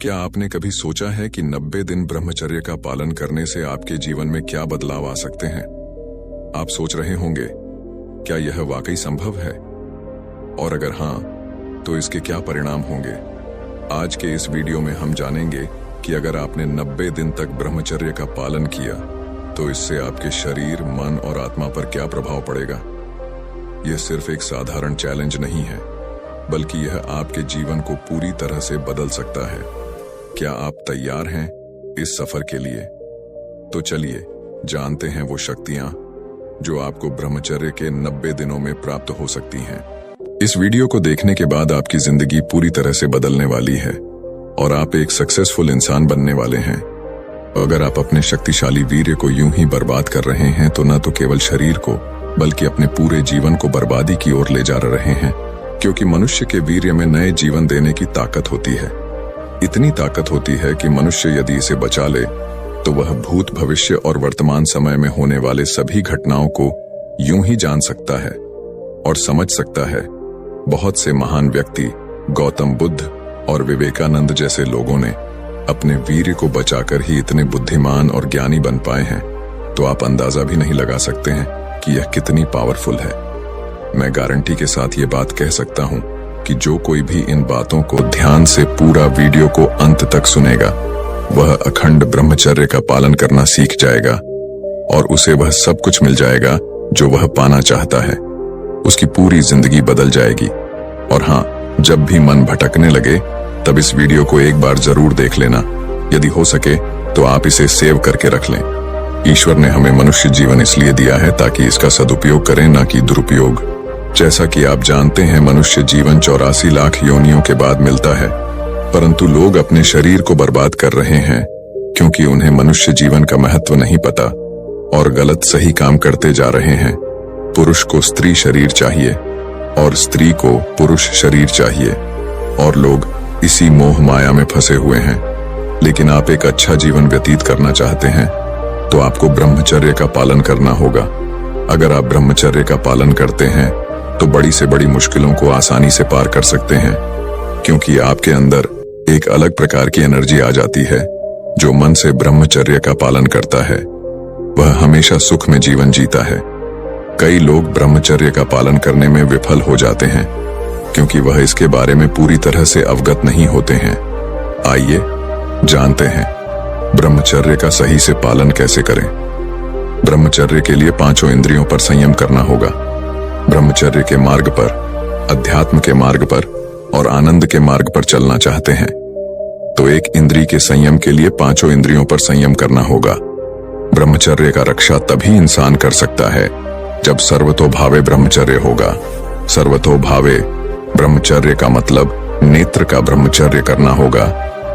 क्या आपने कभी सोचा है कि 90 दिन ब्रह्मचर्य का पालन करने से आपके जीवन में क्या बदलाव आ सकते हैं? आप सोच रहे होंगे, क्या यह वाकई संभव है? और अगर हां, तो इसके क्या परिणाम होंगे? आज के इस वीडियो में हम जानेंगे कि अगर आपने 90 दिन तक ब्रह्मचर्य का पालन किया, तो इससे आपके शरीर, मन और आत्मा पर क्या प्रभाव पड़ेगा। यह सिर्फ एक साधारण चैलेंज नहीं है, बल्कि यह आपके जीवन को पूरी तरह से बदल सकता है। क्या आप तैयार हैं इस सफर के लिए? तो चलिए जानते हैं वो शक्तियां जो आपको ब्रह्मचर्य के 90 दिनों में प्राप्त हो सकती हैं। इस वीडियो को देखने के बाद आपकी जिंदगी पूरी तरह से बदलने वाली है और आप एक सक्सेसफुल इंसान बनने वाले हैं। अगर आप अपने शक्तिशाली वीर्य को यूं ही बर्बाद कर रहे हैं, तो न तो केवल शरीर को, बल्कि अपने पूरे जीवन को बर्बादी की ओर ले जा रहे हैं, क्योंकि मनुष्य के वीर्य में नए जीवन देने की ताकत होती है। इतनी ताकत होती है कि मनुष्य यदि इसे बचा ले, तो वह भूत, भविष्य और वर्तमान समय में होने वाले सभी घटनाओं को यूं ही जान सकता है और समझ सकता है। बहुत से महान व्यक्ति, गौतम बुद्ध और विवेकानंद जैसे लोगों ने अपने वीर्य को बचाकर ही इतने बुद्धिमान और ज्ञानी बन पाए हैं, तो आप अंदाजा भी नहीं लगा सकते हैं कि यह कितनी पावरफुल है। मैं गारंटी के साथ ये बात कह सकता हूं कि जो कोई भी इन बातों को ध्यान से पूरा वीडियो को अंत तक सुनेगा, वह अखंड ब्रह्मचर्य का पालन करना सीख जाएगा और उसे वह सब कुछ मिल जाएगा जो वह पाना चाहता है। उसकी पूरी जिंदगी बदल जाएगी। और हाँ, जब भी मन भटकने लगे, तब इस वीडियो को एक बार जरूर देख लेना। यदि हो सके तो आप इसे सेव करके रख लें। ईश्वर ने हमें मनुष्य जीवन इसलिए दिया है ताकि इसका सदुपयोग करें, ना कि दुरुपयोग। जैसा कि आप जानते हैं, मनुष्य जीवन 84 लाख योनियों के बाद मिलता है, परंतु लोग अपने शरीर को बर्बाद कर रहे हैं क्योंकि उन्हें मनुष्य जीवन का महत्व नहीं पता और गलत सही काम करते जा रहे हैं। पुरुष को स्त्री शरीर चाहिए और स्त्री को पुरुष शरीर चाहिए, और लोग इसी मोह माया में फंसे हुए हैं। लेकिन आप एक अच्छा जीवन व्यतीत करना चाहते हैं, तो आपको ब्रह्मचर्य का पालन करना होगा। अगर आप ब्रह्मचर्य का पालन करते हैं, तो बड़ी से बड़ी मुश्किलों को आसानी से पार कर सकते हैं, क्योंकि आपके अंदर एक अलग प्रकार की एनर्जी आ जाती है। जो मन से ब्रह्मचर्य का पालन करता है, वह हमेशा सुख में जीवन जीता है। कई लोग ब्रह्मचर्य का पालन करने में विफल हो जाते हैं क्योंकि वह इसके बारे में पूरी तरह से अवगत नहीं होते हैं। आइए जानते हैं ब्रह्मचर्य का सही से पालन कैसे करें। ब्रह्मचर्य के लिए 5 इंद्रियों पर संयम करना होगा। ब्रह्मचर्य के मार्ग पर, अध्यात्म के मार्ग पर और आनंद के मार्ग पर चलना चाहते हैं, तो एक इंद्रिय के संयम के लिए 5 इंद्रियों पर संयम करना होगा। ब्रह्मचर्य का रक्षा तभी इंसान कर सकता है जब सर्वतो भावे ब्रह्मचर्य होगा। सर्वतो भावे ब्रह्मचर्य का मतलब नेत्र का ब्रह्मचर्य करना होगा,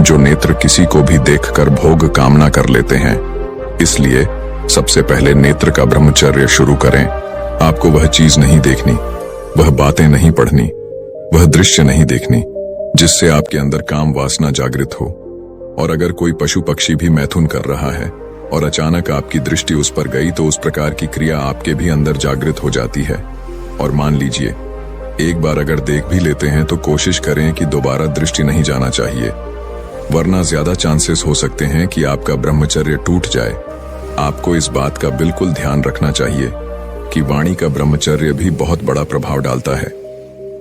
जो नेत्र किसी को भी देखकर भोग कामना कर लेते हैं। इसलिए सबसे पहले नेत्र का ब्रह्मचर्य शुरू करें। आपको वह चीज नहीं देखनी, वह बातें नहीं पढ़नी, वह दृश्य नहीं देखनी जिससे आपके अंदर काम वासना जागृत हो। और अगर कोई पशु पक्षी भी मैथुन कर रहा है और अचानक आपकी दृष्टि उस पर गई, तो उस प्रकार की क्रिया आपके भी अंदर जागृत हो जाती है। और मान लीजिए, एक बार अगर देख भी लेते हैं, तो कोशिश करें कि दोबारा दृष्टि नहीं जाना चाहिए, वरना ज्यादा चांसेस हो सकते हैं कि आपका ब्रह्मचर्य टूट जाए। आपको इस बात का बिल्कुल ध्यान रखना चाहिए कि वाणी का ब्रह्मचर्य भी बहुत बड़ा प्रभाव डालता है।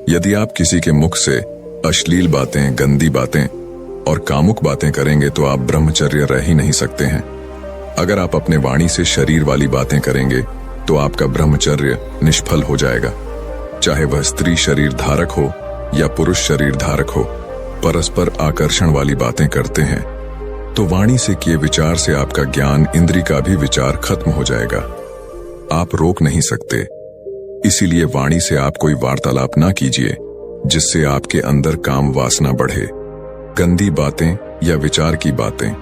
यदि आप किसी के मुख से अश्लील बातें, गंदी बातें और कामुक बातें करेंगे, तो आप ब्रह्मचर्य रह ही नहीं सकते हैं। अगर आप अपने वाणी से शरीर वाली बातें करेंगे, तो आपका ब्रह्मचर्य निष्फल हो जाएगा। चाहे वह स्त्री शरीर धारक हो या पुरुष शरीर धारक हो, परस्पर आकर्षण वाली बातें करते हैं, तो वाणी से किए विचार से आपका ज्ञान इंद्रिय का भी विचार खत्म हो जाएगा। आप रोक नहीं सकते। इसीलिए वाणी से आप कोई वार्तालाप ना कीजिए जिससे आपके अंदर काम वासना बढ़े। गंदी बातें या विचार की बातें,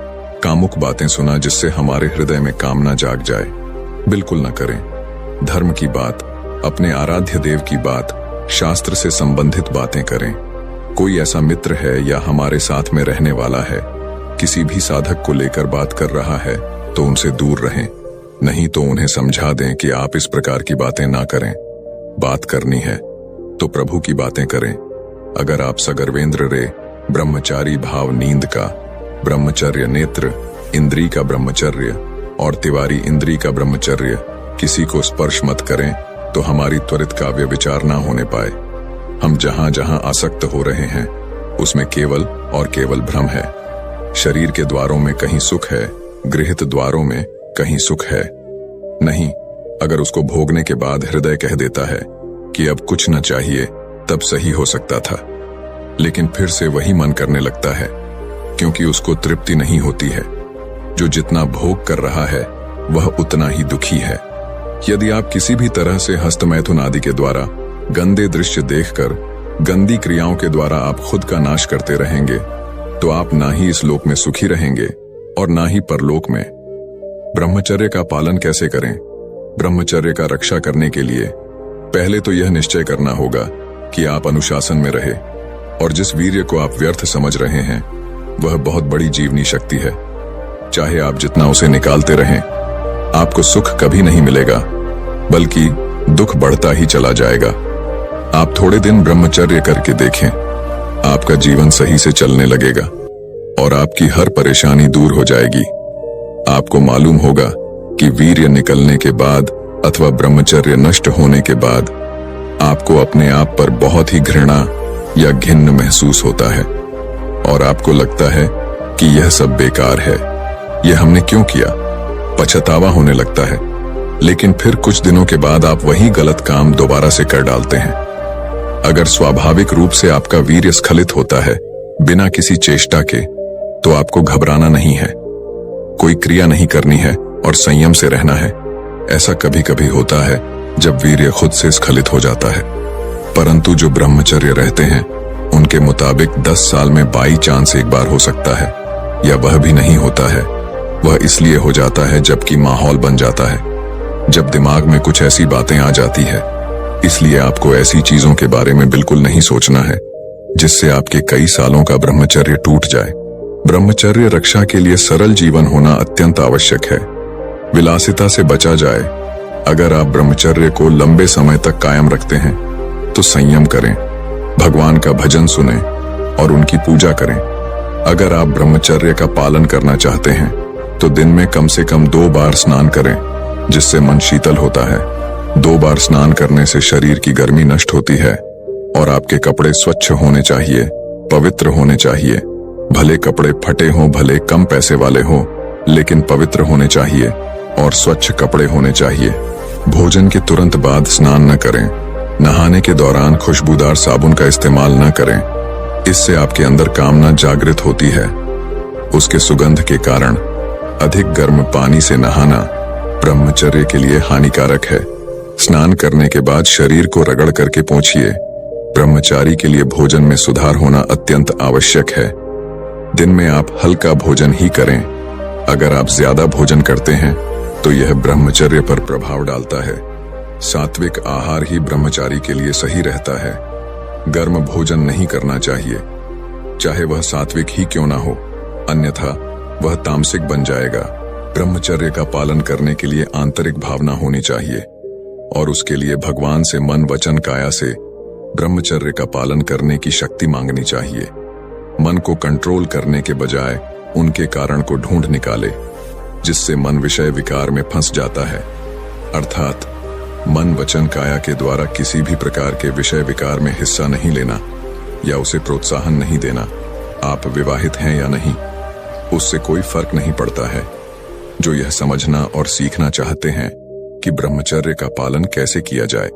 कामुक बातें सुना जिससे हमारे हृदय में कामना जाग जाए, बिल्कुल न करें। धर्म की बात, अपने आराध्य देव की बात, शास्त्र से संबंधित बातें करें। कोई ऐसा मित्र है या हमारे साथ में रहने वाला है, किसी भी साधक को लेकर बात कर रहा है, तो उनसे दूर रहें। नहीं तो उन्हें समझा दें कि आप इस प्रकार की बातें ना करें। बात करनी है तो प्रभु की बातें करें। अगर आप सगर्वेंद्र रे ब्रह्मचारी भाव नींद का, ब्रह्मचर्य नेत्र इंद्री का ब्रह्मचर्य और तिवारी इंद्री का ब्रह्मचर्य। किसी को स्पर्श मत करें तो हमारी त्वरित काव्य विचार ना होने पाए। हम जहां जहां आसक्त हो रहे हैं उसमें केवल और केवल भ्रम है। शरीर के द्वारों में कहीं सुख है, गृहीत द्वारों में कहीं सुख है नहीं। अगर उसको भोगने के बाद हृदय कह देता है कि अब कुछ न चाहिए, तब सही हो सकता था, लेकिन फिर से वही मन करने लगता है, क्योंकि उसको तृप्ति नहीं होती है। जो जितना भोग कर रहा है वह उतना ही दुखी है। यदि आप किसी भी तरह से हस्तमैथुन आदि के द्वारा गंदे दृश्य देखकर, गंदी क्रियाओं के द्वारा आप खुद का नाश करते रहेंगे, तो आप ना ही इस लोक में सुखी रहेंगे और ना ही परलोक में। ब्रह्मचर्य का पालन कैसे करें? ब्रह्मचर्य का रक्षा करने के लिए पहले तो यह निश्चय करना होगा कि आप अनुशासन में रहे, और जिस वीर्य को आप व्यर्थ समझ रहे हैं वह बहुत बड़ी जीवनी शक्ति है। चाहे आप जितना उसे निकालते रहें, आपको सुख कभी नहीं मिलेगा, बल्कि दुख बढ़ता ही चला जाएगा। आप थोड़े दिन ब्रह्मचर्य करके देखें, आपका जीवन सही से चलने लगेगा और आपकी हर परेशानी दूर हो जाएगी। आपको मालूम होगा कि वीर्य निकलने के बाद अथवा ब्रह्मचर्य नष्ट होने के बाद आपको अपने आप पर बहुत ही घृणा या घिन्न महसूस होता है और आपको लगता है कि यह सब बेकार है, यह हमने क्यों किया, पछतावा होने लगता है। लेकिन फिर कुछ दिनों के बाद आप वही गलत काम दोबारा से कर डालते हैं। अगर स्वाभाविक रूप से आपका वीर्य स्खलित होता है बिना किसी चेष्टा के, तो आपको घबराना नहीं है, कोई क्रिया नहीं करनी है और संयम से रहना है। ऐसा कभी कभी होता है जब वीर्य खुद से स्खलित हो जाता है, परंतु जो ब्रह्मचर्य रहते हैं उनके मुताबिक 10 साल में बाई चांस एक बार हो सकता है, या वह भी नहीं होता है। वह इसलिए हो जाता है जबकि माहौल बन जाता है, जब दिमाग में कुछ ऐसी बातें आ जाती है। इसलिए आपको ऐसी चीजों के बारे में बिल्कुल नहीं सोचना है जिससे आपके कई सालों का ब्रह्मचर्य टूट जाए। ब्रह्मचर्य रक्षा के लिए सरल जीवन होना अत्यंत आवश्यक है। विलासिता से बचा जाए। अगर आप ब्रह्मचर्य को लंबे समय तक कायम रखते हैं तो संयम करें, भगवान का भजन सुनें और उनकी पूजा करें। अगर आप ब्रह्मचर्य का पालन करना चाहते हैं तो दिन में कम से कम 2 बार स्नान करें, जिससे मन शीतल होता है। 2 बार स्नान करने से शरीर की गर्मी नष्ट होती है और आपके कपड़े स्वच्छ होने चाहिए, पवित्र होने चाहिए। भले कपड़े फटे हों, भले कम पैसे वाले हों, लेकिन पवित्र होने चाहिए और स्वच्छ कपड़े होने चाहिए। भोजन के तुरंत बाद स्नान न करें। नहाने के दौरान खुशबूदार साबुन का इस्तेमाल न करें, इससे आपके अंदर कामना जागृत होती है। उसके सुगंध के कारण अधिक गर्म पानी से नहाना ब्रह्मचर्य के लिए हानिकारक है। स्नान करने के बाद शरीर को रगड़ करके पोंछिए। ब्रह्मचारी के लिए भोजन में सुधार होना अत्यंत आवश्यक है। दिन में आप हल्का भोजन ही करें। अगर आप ज्यादा भोजन करते हैं तो यह ब्रह्मचर्य पर प्रभाव डालता है। सात्विक आहार ही ब्रह्मचारी के लिए सही रहता है। गर्म भोजन नहीं करना चाहिए, चाहे वह सात्विक ही क्यों ना हो, अन्यथा वह तामसिक बन जाएगा। ब्रह्मचर्य का पालन करने के लिए आंतरिक भावना होनी चाहिए और उसके लिए भगवान से मन वचन काया से ब्रह्मचर्य का पालन करने की शक्ति मांगनी चाहिए। मन को कंट्रोल करने के बजाय उनके कारण को ढूंढ निकाले, जिससे मन विषय विकार में फंस जाता है। अर्थात मन वचन काया के द्वारा किसी भी प्रकार के विषय विकार में हिस्सा नहीं लेना या उसे प्रोत्साहन नहीं देना। आप विवाहित हैं या नहीं, उससे कोई फर्क नहीं पड़ता है। जो यह समझना और सीखना चाहते हैं कि ब्रह्मचर्य का पालन कैसे किया जाए,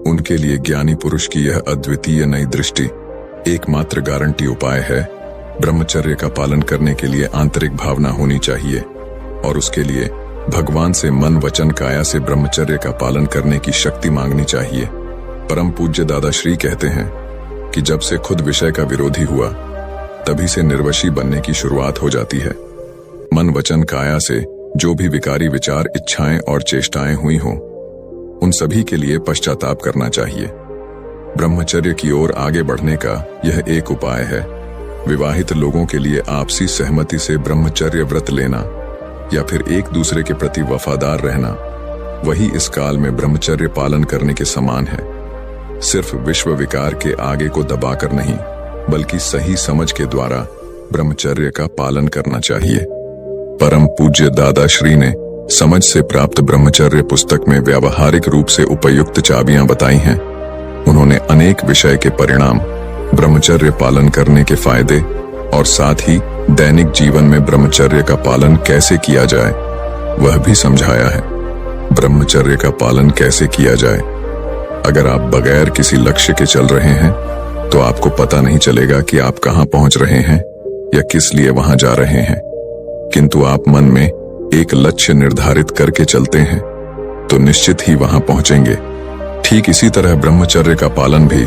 उनके लिए ज्ञानी पुरुष की यह अद्वितीय नई दृष्टि एकमात्र गारंटी उपाय है। ब्रह्मचर्य का पालन करने के लिए आंतरिक भावना होनी चाहिए और उसके लिए भगवान से मन वचन काया से ब्रह्मचर्य का पालन करने की शक्ति मांगनी चाहिए। परम पूज्य दादा श्री कहते हैं कि जब से खुद विषय का विरोधी हुआ, तभी से निर्वशी बनने की शुरुआत हो जाती है। मन वचन काया से जो भी विकारी विचार, इच्छाएं और चेष्टाएं हुई हों, उन सभी के लिए पश्चाताप करना चाहिए। ब्रह्मचर्य की ओर आगे बढ़ने का यह एक उपाय है। विवाहित लोगों के लिए आपसी सहमति से ब्रह्मचर्य व्रत लेना या फिर एक दूसरे के प्रति वफादार रहना, वही इस काल में ब्रह्मचर्य पालन करने के समान है। सिर्फ विश्व विकार के आगे को दबाकर नहीं, बल्कि सही समझ के द्वारा ब्रह्मचर्य का पालन करना चाहिए। परम पूज्य दादा श्री ने समझ से प्राप्त ब्रह्मचर्य पुस्तक में व्यावहारिक रूप से उपयुक्त चाबियां बताई हैं। उन्होंने अनेक विषय के परिणाम, ब्रह्मचर्य पालन करने के फायदे और साथ ही दैनिक जीवन में ब्रह्मचर्य का पालन कैसे किया जाए वह भी समझाया है। ब्रह्मचर्य का पालन कैसे किया जाए? अगर आप बगैर किसी लक्ष्य के चल रहे हैं तो आपको पता नहीं चलेगा कि आप कहां पहुंच रहे हैं या किस लिए वहां जा रहे हैं। किंतु आप मन में एक लक्ष्य निर्धारित करके चलते हैं तो निश्चित ही वहां पहुंचेंगे। ठीक इसी तरह ब्रह्मचर्य का पालन भी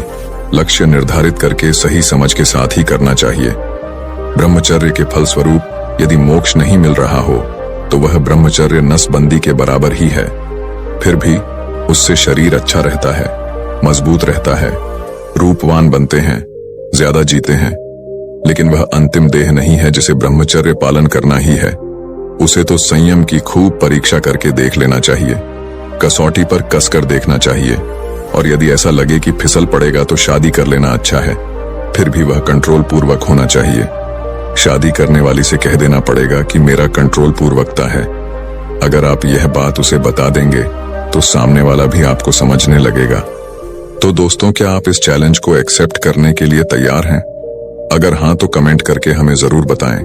लक्ष्य निर्धारित करके सही समझ के साथ ही करना चाहिए। ब्रह्मचर्य के फलस्वरूप यदि मोक्ष नहीं मिल रहा हो तो वह ब्रह्मचर्य नसबंदी के बराबर ही है। फिर भी उससे शरीर अच्छा रहता है, मजबूत रहता है, रूपवान बनते हैं, ज्यादा जीते हैं, लेकिन वह अंतिम देह नहीं है जिसे ब्रह्मचर्य पालन करना ही है। उसे तो संयम की खूब परीक्षा करके देख लेना चाहिए, कसौटी पर कसकर देखना चाहिए, और यदि ऐसा लगे कि फिसल पड़ेगा तो शादी कर लेना अच्छा है। फिर भी वह कंट्रोल पूर्वक होना चाहिए। शादी करने वाली से कह देना पड़ेगा कि मेरा कंट्रोल पूर्वकता है। अगर आप यह बात उसे बता देंगे तो सामने वाला भी आपको समझने लगेगा। तो दोस्तों, क्या आप इस चैलेंज को एक्सेप्ट करने के लिए तैयार हैं? अगर हाँ तो कमेंट करके हमें जरूर बताएं।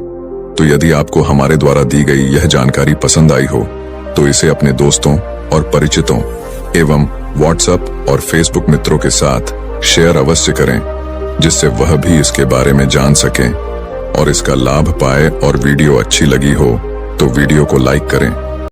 तो यदि आपको हमारे द्वारा दी गई यह जानकारी पसंद आई हो तो इसे अपने दोस्तों और परिचितों एवं व्हाट्सएप और फेसबुक मित्रों के साथ शेयर अवश्य करें, जिससे वह भी इसके बारे में जान सकें और इसका लाभ पाए। और वीडियो अच्छी लगी हो तो वीडियो को लाइक करें।